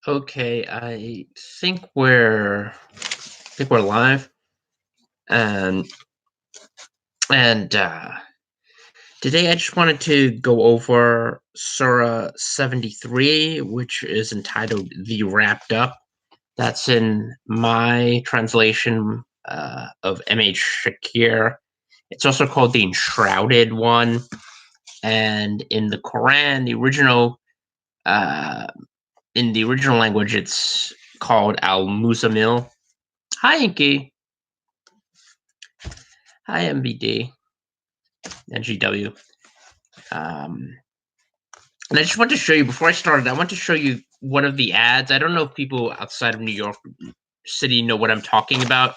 Okay, I think we're live, and and today I just wanted to go over Surah 73, which is entitled "The Wrapped Up." That's in my translation of M.H. Shakir. It's also called the Enshrouded one, and in the Quran, uh, in the original language, it's called Al Muzammil. Hi, Inky. Hi, MBD and GW. Um, and I just want to show you before I started. I want to show you one of the ads. I don't know if people outside of New York City know what I'm talking about,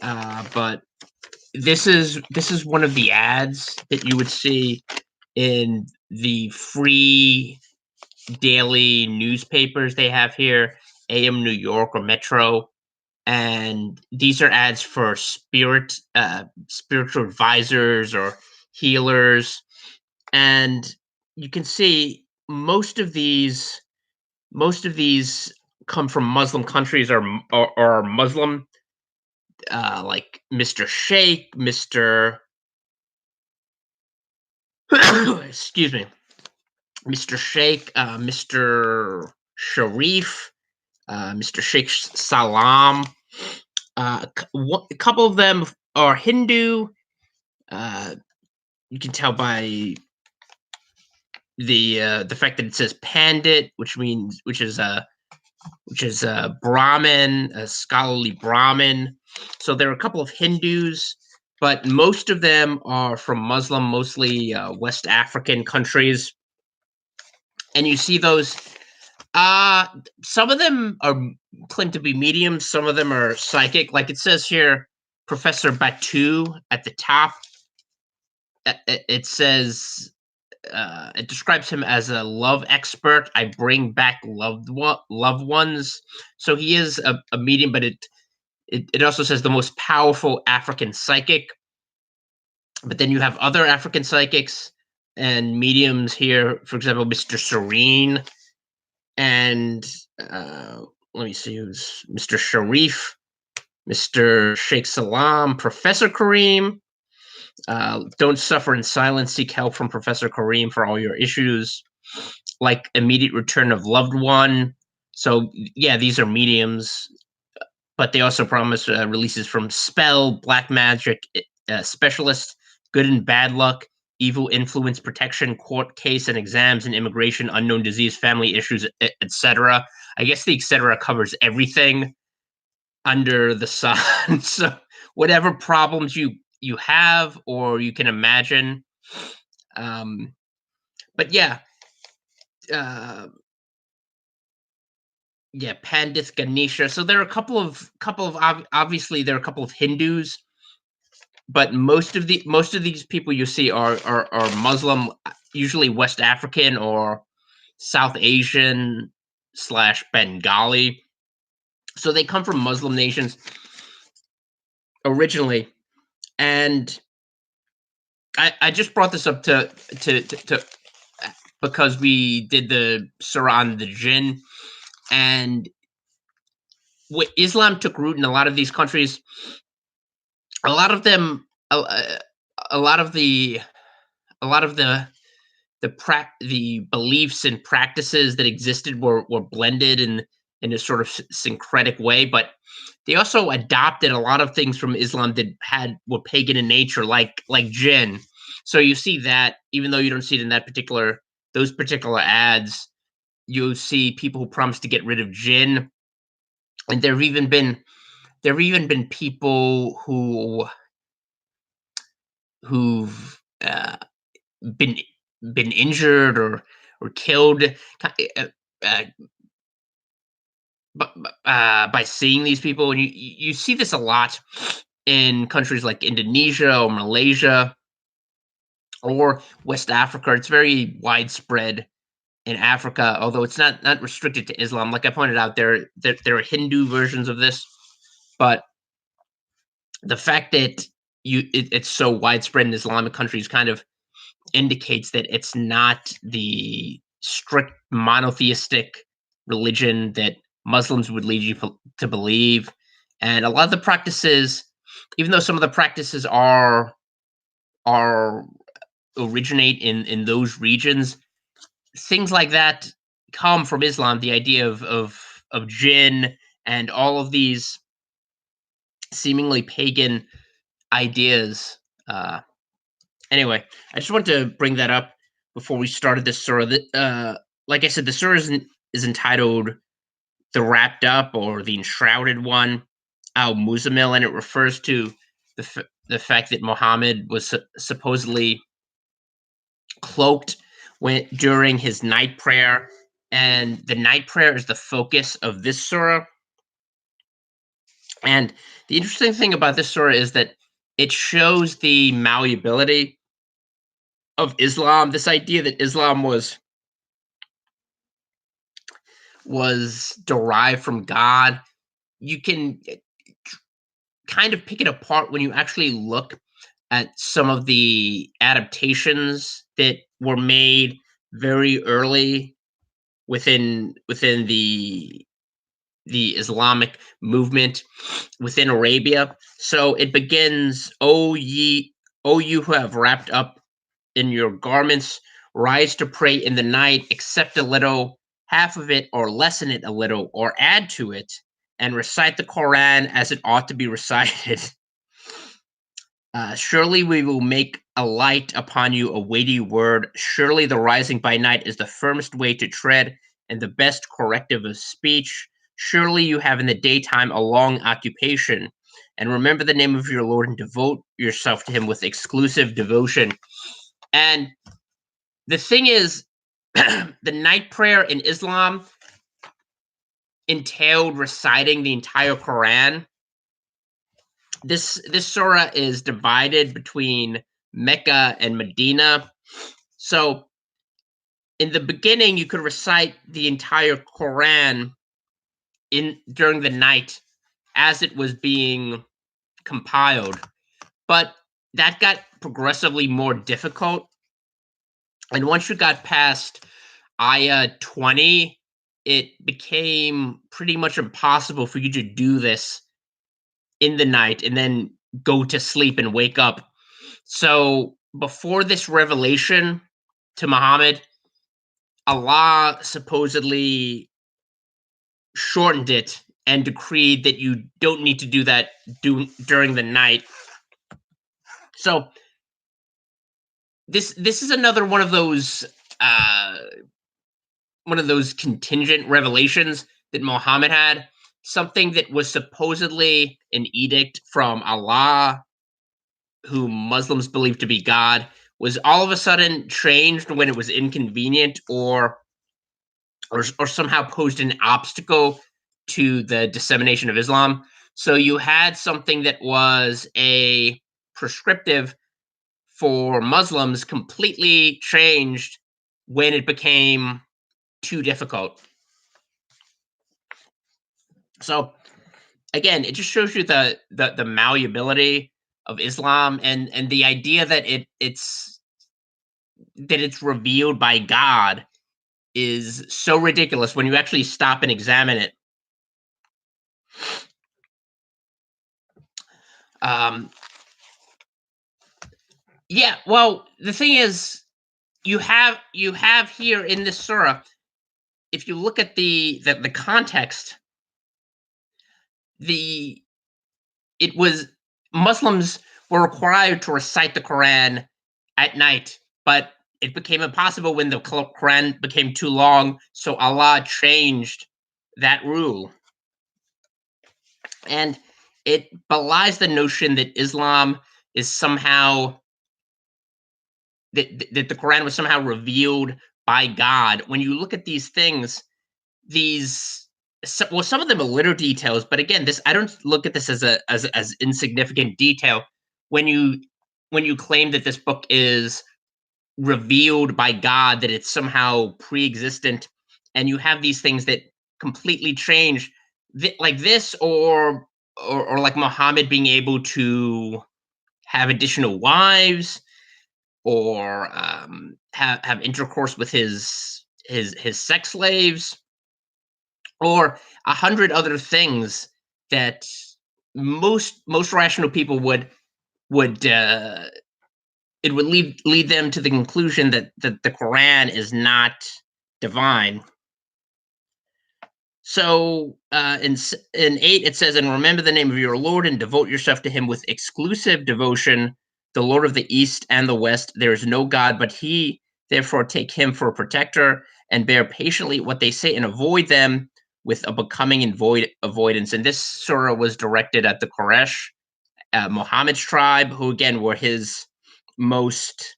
but this is one of the ads that you would see in the free daily newspapers they have here, AM New York or Metro. And these are ads for spiritual advisors or healers, and you can see most of these come from Muslim countries or Muslim, like Mr. Sheikh, Mr. excuse me, Mr. Sheikh, Mr. Sharif, Mr. Sheikh Salam. A couple of them are Hindu. Uh, you can tell by the fact that it says Pandit, which is a Brahmin, a scholarly Brahmin. So there are a couple of Hindus, but most of them are from Muslim, mostly West African countries. And you see those. Uh, some of them are claimed to be mediums. Some of them are psychic. Like it says here, Professor Batu at the top. It says it describes him as a love expert. I bring back loved ones. So he is a medium, but it also says the most powerful African psychic. But then you have other African psychics and mediums here. For example, Mr. Serene, and let me see who's Mr. Sharif, Mr. Sheikh Salam, Professor Kareem. Don't suffer in silence. Seek help from Professor Kareem for all your issues, like immediate return of loved one. So yeah, these are mediums, but they also promise releases from spell, black magic specialist, good and bad luck, evil influence protection, court case and exams and immigration, unknown disease, family issues, etc. I guess the etc. covers everything under the sun. So whatever problems you have or you can imagine. Um, but uh, yeah, Pandith Ganesha. So there are obviously there are a couple of Hindus, but most of these people you see are Muslim, usually West African or South Asian slash Bengali. So they come from Muslim nations originally, and I just brought this up to because we did the Surah on the Jinn, and Islam took root in a lot of these countries. A lot of them, a lot of the beliefs and practices that existed were blended in a sort of syncretic way, but they also adopted a lot of things from Islam that were pagan in nature, like jinn. So you see that even though you don't see it in those particular ads, you see people who promise to get rid of jinn, and there have even been people who've been injured or killed uh, uh, by seeing these people, and you see this a lot in countries like Indonesia or Malaysia or West Africa. It's very widespread in Africa, although it's not restricted to Islam. Like I pointed out, there are Hindu versions of this, but the fact that it's so widespread in Islamic countries kind of indicates that it's not the strict monotheistic religion that Muslims would lead you to believe. And a lot of the practices, even though some of the practices are originate in those regions, things like that come from Islam. The idea of jinn and all of these seemingly pagan ideas. Anyway, I just wanted to bring that up before we started this surah. Like I said, the surah is entitled "The Wrapped Up" or "The Enshrouded One," Al Muzamil, and it refers to the fact that Muhammad was supposedly cloaked during his night prayer, and the night prayer is the focus of this surah. And the interesting thing about this surah is that it shows the malleability of Islam. This idea that Islam was derived from God. You can kind of pick it apart when you actually look at some of the adaptations that were made very early within the Islamic movement within Arabia. So it begins, O you who have wrapped up in your garments, rise to pray in the night, accept a little, half of it, or lessen it a little, or add to it, and recite the Quran as it ought to be recited. Surely we will make a light upon you a weighty word. Surely the rising by night is the firmest way to tread and the best corrective of speech. Surely you have in the daytime a long occupation. And remember the name of your Lord and devote yourself to him with exclusive devotion. And the thing is, the night prayer in Islam entailed reciting the entire Quran. This surah is divided between Mecca and Medina. So in the beginning, you could recite the entire Quran during the night as it was being compiled, but that got progressively more difficult. And once you got past ayah 20, it became pretty much impossible for you to do this in the night and then go to sleep and wake up. So before this revelation to Muhammad, Allah supposedly shortened it and decreed that you don't need to do that during the night. So this is another one of those contingent revelations that Muhammad had, something that was supposedly an edict from Allah, who Muslims believe to be God, was all of a sudden changed when it was inconvenient or somehow posed an obstacle to the dissemination of Islam. So you had something that was a prescriptive for Muslims completely changed when it became too difficult. So again, it just shows you the malleability of Islam and the idea that it's revealed by God is so ridiculous when you actually stop and examine it. Um, yeah, well, the thing is, you have here in this surah, if you look at the context, the it was Muslims were required to recite the Quran at night, but it became impossible when the Quran became too long, so Allah changed that rule. And it belies the notion that Islam is somehow that the Quran was somehow revealed by God. When you look at these things, well, some of them are little details, but again, this I don't look at this as insignificant detail. When you claim that this book is revealed by God, that it's somehow pre-existent, and you have these things that completely change, like this, or like Muhammad being able to have additional wives, or have intercourse with his sex slaves. or 100 other things that most rational people would it would lead them to the conclusion that the Quran is not divine. So in 8 it says, "And remember the name of your Lord and devote yourself to Him with exclusive devotion, the Lord of the East and the West. There is no God but He. Therefore, take Him for a protector and bear patiently what they say and avoid them with a becoming avoidance." And this surah was directed at the Quraysh, Muhammad's tribe, who again were his most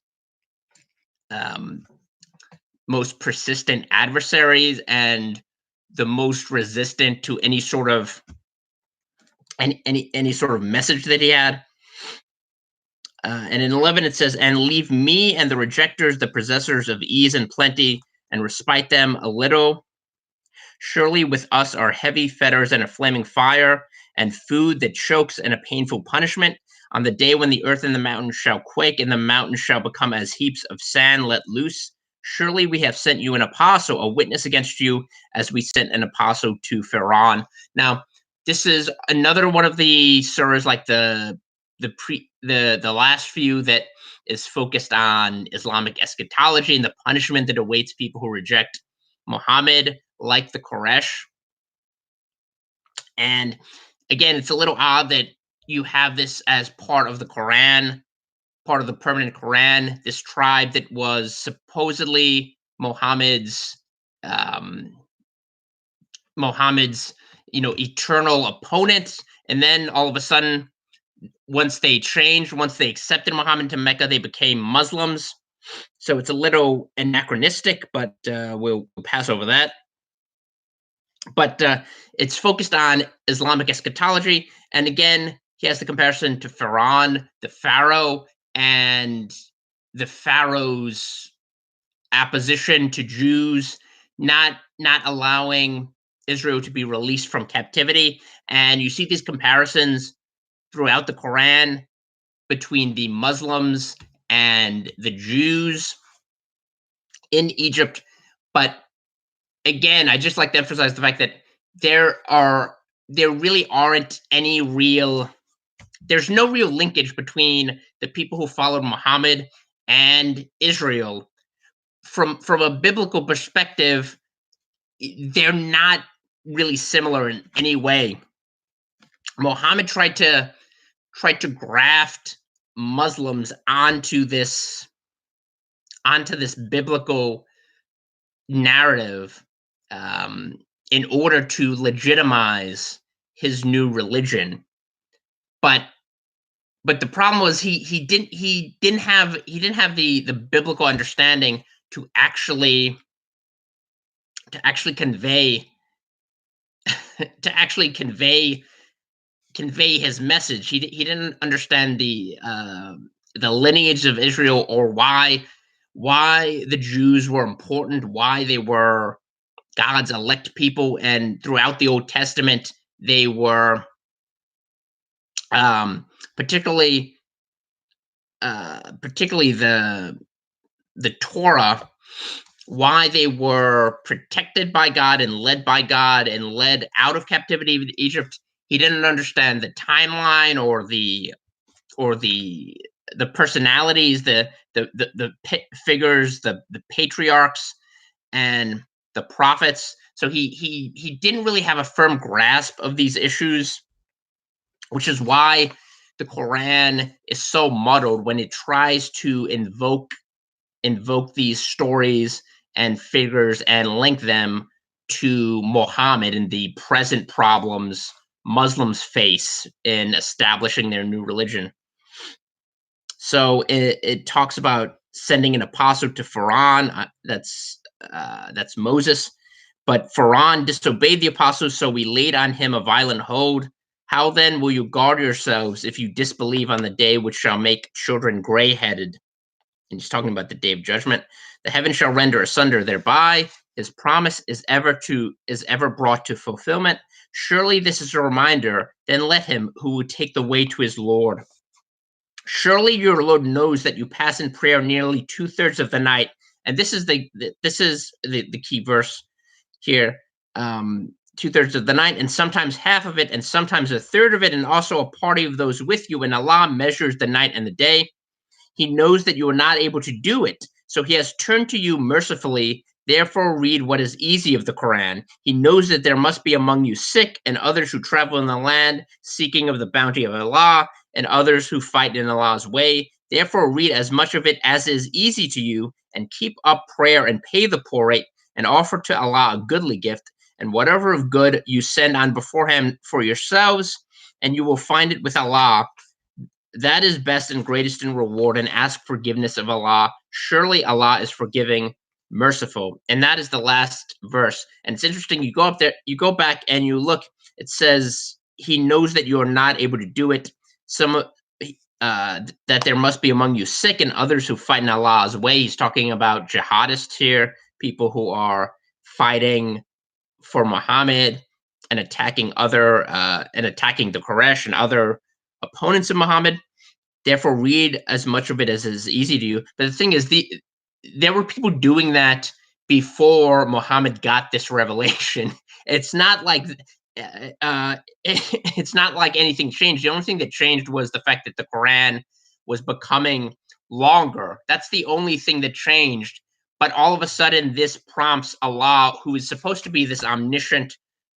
um, most persistent adversaries and the most resistant to any sort of message that he had. And in 11 it says, "And leave me and the rejectors, the possessors of ease and plenty, and respite them a little. Surely with us are heavy fetters and a flaming fire, and food that chokes and a painful punishment. On the day when the earth and the mountains shall quake, and the mountains shall become as heaps of sand let loose. Surely we have sent you an apostle, a witness against you, as we sent an apostle to Pharaoh." Now, this is another one of the surahs, like the last few, that is focused on Islamic eschatology and the punishment that awaits people who reject Muhammad, like the Quraysh. And again, it's a little odd that you have this as part of the Quran, part of the permanent Quran. This tribe that was supposedly um, Muhammad's, eternal opponent, and then all of a sudden, once they accepted Muhammad to Mecca, they became Muslims. So it's a little anachronistic, but we'll pass over that. But it's focused on Islamic eschatology, and again, he has the comparison to the Pharaoh, and the Pharaoh's opposition to Jews, not allowing Israel to be released from captivity. And you see these comparisons throughout the Quran between the Muslims and the Jews in Egypt. But again, I just like to emphasize the fact that there really aren't any real there's no real linkage between the people who followed Muhammad and Israel. From a biblical perspective, they're not really similar in any way. Muhammad tried to graft Muslims onto this biblical narrative, um, in order to legitimize his new religion. But the problem was he didn't have the biblical understanding to actually convey to actually convey his message. He didn't understand the lineage of Israel, or why the Jews were important, why they were God's elect people, and throughout the Old Testament they were, um, particularly particularly the Torah, why they were protected by God and led by God and led out of captivity to Egypt. He didn't understand the timeline, or the personalities, the figures, the patriarchs, and the prophets. So he didn't really have a firm grasp of these issues, which is why the Quran is so muddled when it tries to invoke these stories and figures and link them to Muhammad and the present problems Muslims face in establishing their new religion. So it talks about sending an apostle to Pharaoh. That's Moses. But Pharaoh disobeyed the apostle, so we laid on him a violent hold. How then will you guard yourselves if you disbelieve on the day which shall make children gray-headed? And he's talking about the day of judgment. The heaven shall render asunder thereby. His promise is ever brought to fulfillment. Surely this is a reminder. Then let him who would take the way to his Lord. Surely your Lord knows that you pass in prayer nearly 2/3 of the night. And this is the key verse here. 2/3 of the night, and sometimes half of it, and sometimes a third of it, and also a party of those with you. And Allah measures the night and the day. He knows that you are not able to do it, so he has turned to you mercifully. Therefore, read what is easy of the Quran. He knows that there must be among you sick, and others who travel in the land seeking of the bounty of Allah, and others who fight in Allah's way. Therefore, read as much of it as is easy to you, and keep up prayer and pay the poor rate, and offer to Allah a goodly gift, and whatever of good you send on beforehand for yourselves, and you will find it with Allah. That is best and greatest in reward, and ask forgiveness of Allah. Surely Allah is forgiving, merciful. And that is the last verse. And it's interesting, you go up there, you go back and you look, it says, he knows that you are not able to do it. That there must be among you sick, and others who fight in Allah's way. He's talking about jihadists here, people who are fighting for Muhammad and attacking the Quraysh and other opponents of Muhammad. Therefore, read as much of it as is easy to you. But the thing is, there were people doing that before Muhammad got this revelation. It's not like it's not like anything changed. The only thing that changed was the fact that the Quran was becoming longer. That's the only thing that changed. But all of a sudden, this prompts Allah, who is supposed to be this omniscient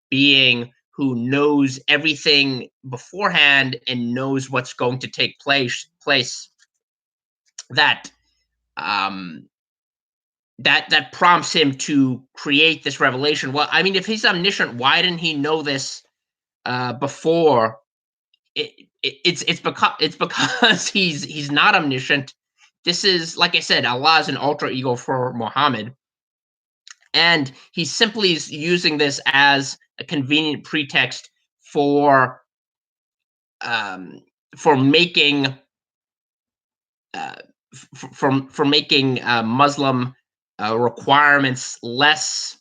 being who knows everything beforehand and knows what's going to take place, that that prompts him to create this revelation. Well, I mean, if he's omniscient, why didn't he know this before? It's because he's not omniscient. This is, like I said, Allah is an alter ego for Muhammad, and he's simply using this as a convenient pretext for making Muslim requirements less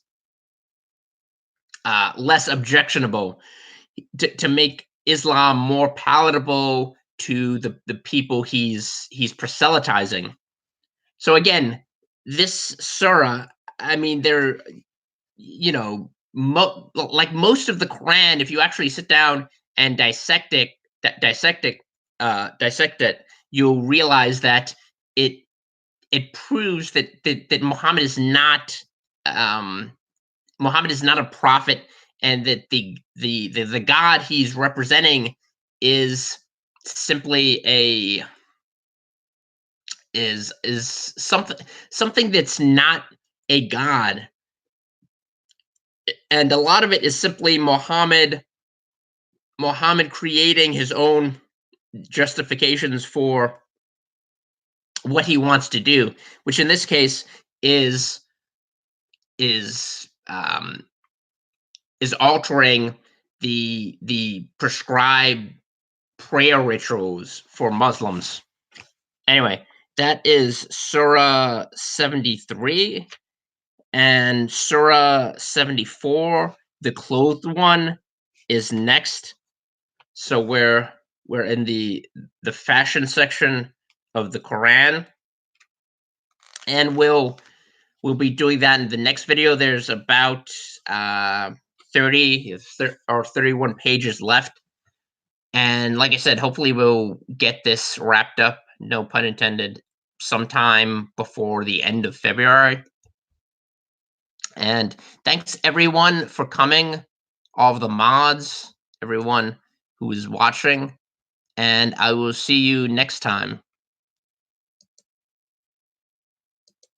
objectionable, to make Islam more palatable to the people he's proselytizing. So again, this surah, I mean, they're, like most of the Quran, if you actually sit down and dissect it, you'll realize that it proves that Muhammad is not a prophet, and that the God he's representing is simply is something that's not a God. And a lot of it is simply Muhammad creating his own justifications for what he wants to do, which in this case is altering the prescribed prayer rituals for Muslims. Anyway, that is Surah 73. And Surah 74, the clothed one, is next. So we're in the fashion section of the Quran, and we'll be doing that in the next video. There's about 30 or 31 pages left, and like I said, hopefully we'll get this wrapped up, no pun intended, sometime before the end of February. And thanks everyone for coming, all of the mods, everyone who is watching, and I will see you next time.